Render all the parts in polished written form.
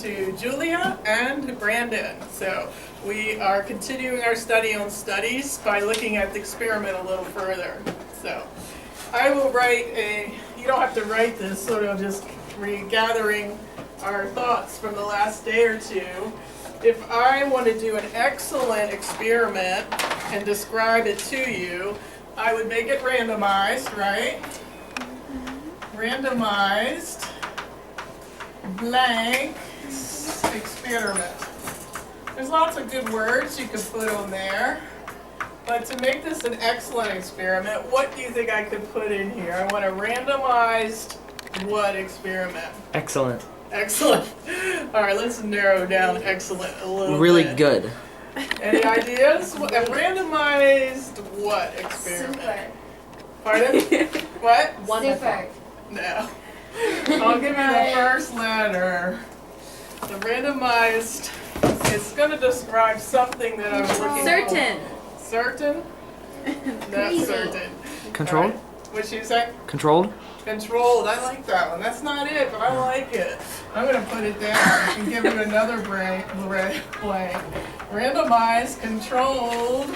to Julia and Brandon. So we are continuing our study on studies by looking at the experiment a little further. So I will you don't have to write this, sort of just regathering our thoughts from the last day or two. If I want to do an excellent experiment and describe it to you, I would make it randomized, right? Randomized blank experiment. There's lots of good words you could put on there, but to make this an excellent experiment, what do you think I could put in here? I want a randomized what experiment? Excellent. Excellent. All right, let's narrow down excellent a little Really bit. good. Any ideas? A randomized what experiment? Super. Pardon? What? Super. No. I'll give you the first letter. The randomized, it's going to describe something that I'm looking Certain. for. Certain? Not Crazy. certain. Controlled? All right. What'd you say? Controlled? Controlled. I like that one. That's not it, but I like it. I'm going to put it down and give you another blank. Randomized, controlled.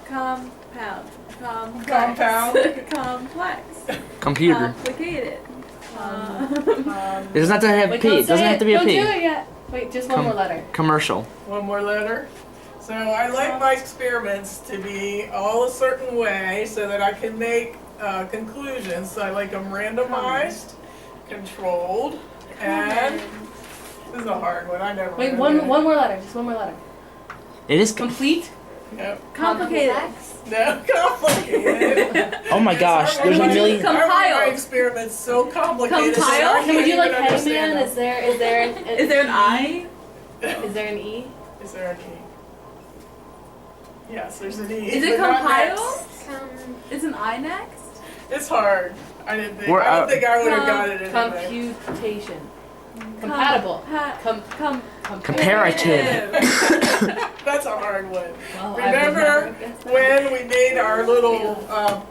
Compound. Compound. Complex. Computer. Complicated. It doesn't have to have Wait, P. don't It doesn't say have to be a Don't P. do it yet. Wait, just one more letter. Commercial. One more letter. So I like my experiments to be all a certain way so that I can make conclusions. So I like them randomized, controlled, and this is a hard one. I never. Wait, really one did. more letter. Just one more letter. It is. Complete. Yep. Complicated. No, complicated. Oh my gosh, there's a million. I want my Compiled. experiments so complicated. Compile? that I Can we do can't like even understand Hangman? them. Is there an I? No. Is there an E? Is there an E? Yes, there's an E. Is it but not compile? next. Is an I next? It's hard. I didn't think. We're I don't out. think I would have got it anyway. Computation. Compatible. Comparative. That's a hard one. Well, I would never Remember have guessed that. when we made our little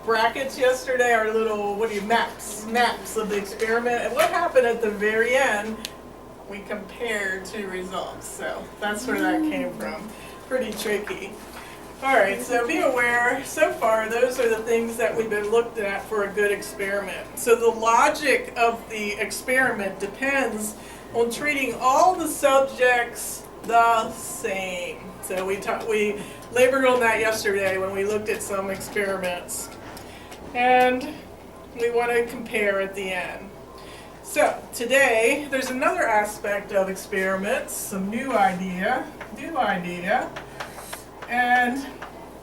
brackets yesterday, our little, maps of the experiment, and what happened at the very end? We compared two results, so that's where that came from. Pretty tricky. All right, so be aware, so far those are the things that we've been looking at for a good experiment. So the logic of the experiment depends on treating all the subjects the same. So we labored on that yesterday when we looked at some experiments. And we want to compare at the end. So today, there's another aspect of experiments, some new idea. And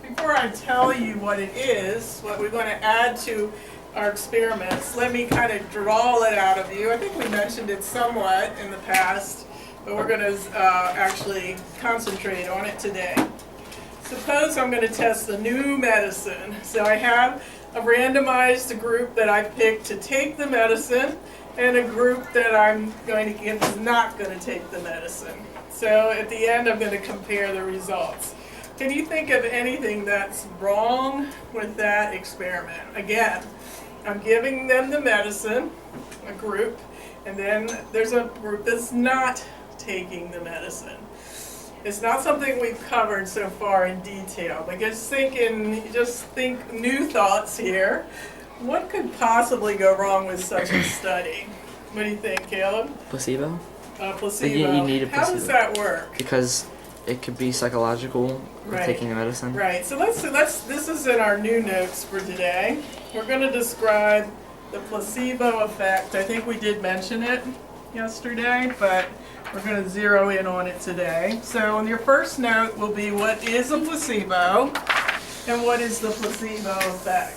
before I tell you what it is, what we're going to add to our experiments, let me kind of draw it out of you. I think we mentioned it somewhat in the past, but we're going to actually concentrate on it today. Suppose I'm going to test a new medicine. So I have a randomized group that I've picked to take the medicine and a group that I'm going to give is not going to take the medicine. So at the end, I'm going to compare the results. Can you think of anything that's wrong with that experiment? Again, I'm giving them the medicine, a group, and then there's a group that's not taking the medicine. It's not something we've covered so far in detail, but just think new thoughts here. What could possibly go wrong with such a study? What do you think, Caleb? Placebo? Placebo. You need a How does placebo. that work? Because it could be psychological with Right. taking the medicine. Right, so this is in our new notes for today. We're going to describe the placebo effect. I think we did mention it yesterday, but we're going to zero in on it today. So on your first note will be what is a placebo and what is the placebo effect.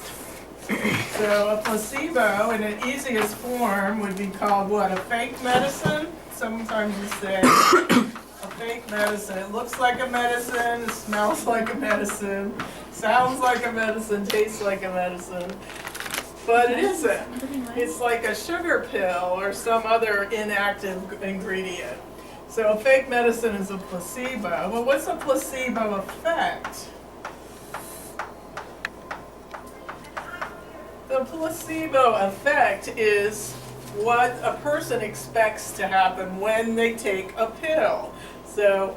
So a placebo in its easiest form would be called what? A fake medicine? Sometimes you say a fake medicine. It looks like a medicine, it smells like a medicine, sounds like a medicine, tastes like a medicine, but it isn't. It's like a sugar pill or some other inactive ingredient. So a fake medicine is a placebo. Well, what's a placebo effect? The placebo effect is what a person expects to happen when they take a pill. So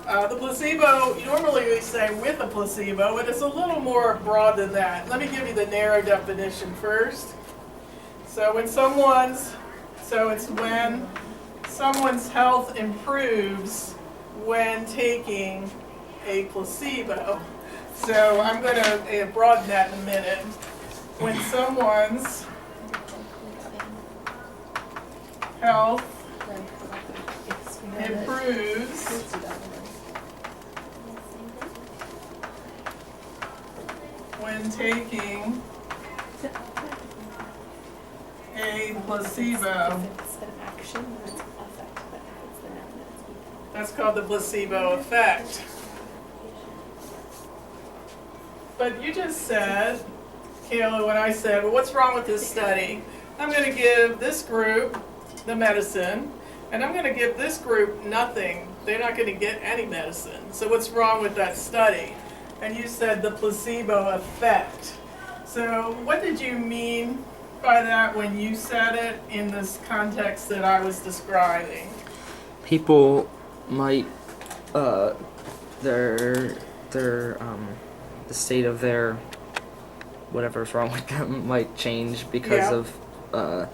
the placebo, normally we say with a placebo, but it's a little more broad than that. Let me give you the narrow definition first. So it's when someone's health improves when taking a placebo. So I'm going to broaden that in a minute. When someone's health improves when taking a placebo. That's called the placebo effect. But you just said, Kayla, when I said, well, what's wrong with this study? I'm going to give this group the medicine, and I'm going to give this group nothing. They're not going to get any medicine. So what's wrong with that study? And you said the placebo effect. So what did you mean by that when you said it in this context that I was describing? People might, the state of their whatever's wrong with them might change because of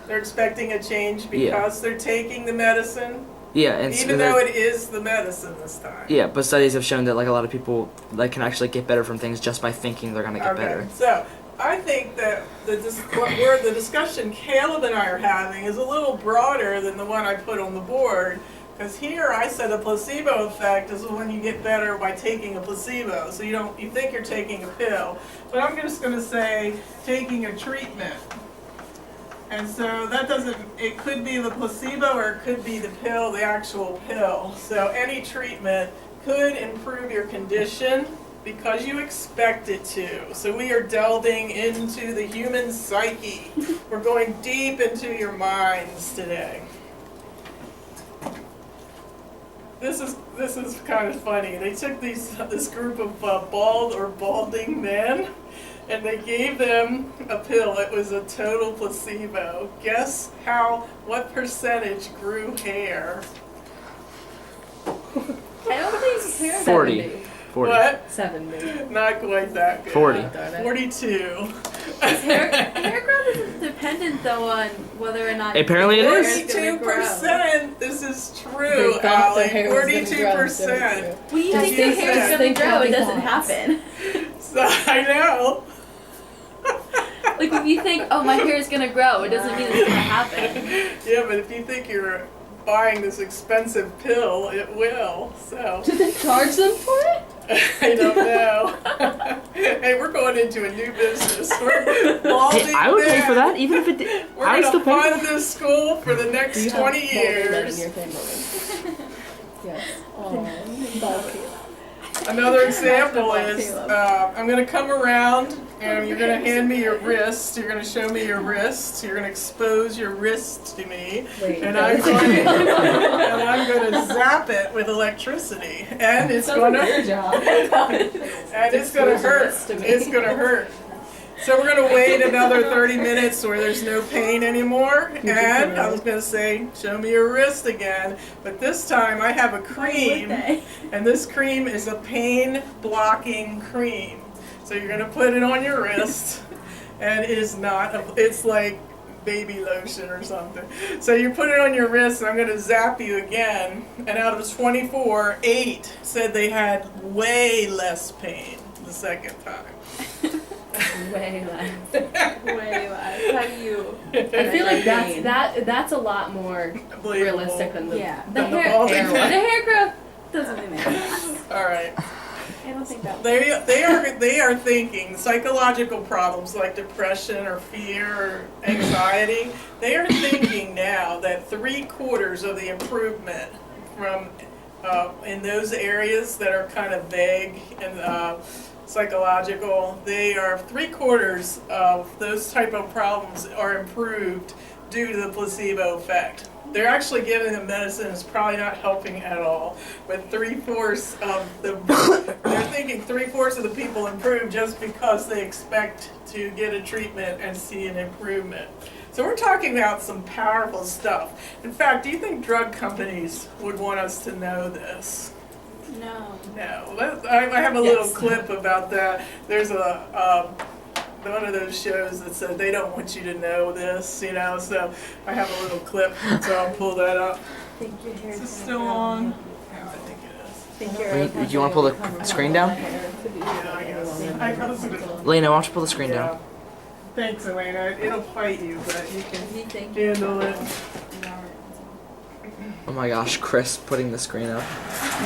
they're expecting a change because they're taking the medicine, and even though it is the medicine this time. Yeah, but studies have shown that like a lot of people like can actually get better from things just by thinking they're gonna get better. So I think that the discussion Caleb and I are having is a little broader than the one I put on the board. Because here I said the placebo effect is when you get better by taking a placebo. So you think you're taking a pill. But I'm just going to say taking a treatment. And so that it could be the placebo or it could be the pill, the actual pill. So any treatment could improve your condition because you expect it to. So we are delving into the human psyche. We're going deep into your minds today. This is kind of funny. They took this group of bald or balding men, and they gave them a pill. It was a total placebo. Guess what percentage grew hair? I don't think hair. 40. What? 70. Not quite that good. 40. 42. Hair growth isn't dependent though on whether or not. Apparently it is. 42%. This is true, Allie. 42%. When you think your hair is going to grow, it doesn't happen. So I know. Like if you think, oh, my hair is going to grow, it doesn't mean it's going to happen. Yeah, but if you think you're buying this expensive pill, it will. So. Do they charge them for it? I don't know. Hey, we're going into a new business. We're balding I would pay men. for that, even if it did. We're I going still to pay for fund that. this school for the next 20 years. Yes. Another example is I'm going to come around and you're going to hand me your wrist. You're going to show me your wrist. You're going to expose your wrist to me. And I'm going to zap it with electricity. And it's going to and it's going to hurt. It's going to hurt. So we're going to wait another 30 minutes where there's no pain anymore. And I was going to say, show me your wrist again. But this time I have a cream. And this cream is a pain blocking cream. So you're going to put it on your wrist. And it is not, it's like baby lotion or something. So you put it on your wrist and I'm going to zap you again. And out of 24, 8 said they had way less pain the second time. Way less. Way less. How do you? I feel like that's a lot more realistic than the the balding hair one. man. The hair growth doesn't really matter. All right. I don't think that. They are thinking psychological problems like depression or fear or anxiety. They are thinking now that 3/4 of the improvement from in those areas that are kind of vague and psychological, they are 3/4 of those type of problems are improved due to the placebo effect. They're actually giving them medicine, it's probably not helping at all. But 3/4 of the, they're thinking 3/4 of the people improve just because they expect to get a treatment and see an improvement. So we're talking about some powerful stuff. In fact, do you think drug companies would want us to know this? No. No. I have a little Yes. clip about that. There's one of those shows that said they don't want you to know this, you know, so I have a little clip, so I'll pull that up. I think your hair Is this still on? Yeah, I think it is. Do you want to pull the screen down? Yeah, I guess. I guess it is. Lena, why don't you pull the screen Yeah. down? Thanks, Elena. It'll fight you, but you can You think handle it. Oh my gosh, Chris putting the screen up.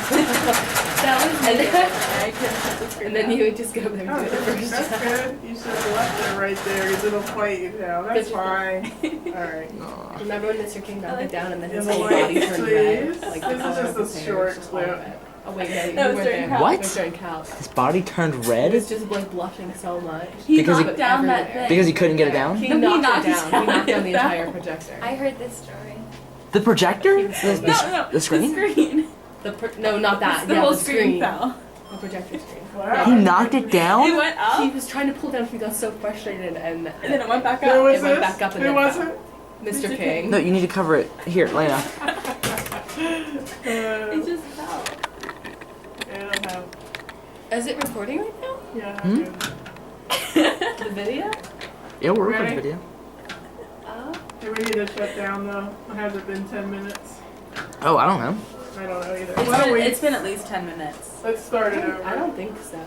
that was And me. then- I couldn't put the screen And then down. you would just go there Oh, and do it the first that's time. good. You should have left it right there because it'll fight you now. That's Good. fine. All right. Aw. Remember when Mr. King knocked it down and then his In the whole light, body turned please. red? Like the This is color just of a his hair short was just all clip. red. Oh wait, no, you That was weren't during there. Cal. What? It was during Cal. His body turned He red was just like blushing so much. He Because he- knocked down that Everywhere. thing. because he couldn't get it down. He No, he knocked knocked it down. He knocked down the down. entire projector. I heard this story. The projector? He was so The, bad. the screen? The screen. No, not that. The yeah, whole the screen fell. The projector screen. Wow. He knocked it It down? went He up, was trying to pull down. He got so frustrated and and then it went back Who up. was It went this? back up and Who then was fell. it? Mr. King. No, you need to cover it. Here, Lena. It just fell. It'll have. Is it recording right now? Yeah. Hmm? dude. The video? Yeah, we're recording Ready? video. Oh. Do we need to shut down though? Has it been 10 minutes? Oh, I don't know. I don't know either. It's Why don't been, we? it's been at least 10 minutes. Let's start it over. I don't think so.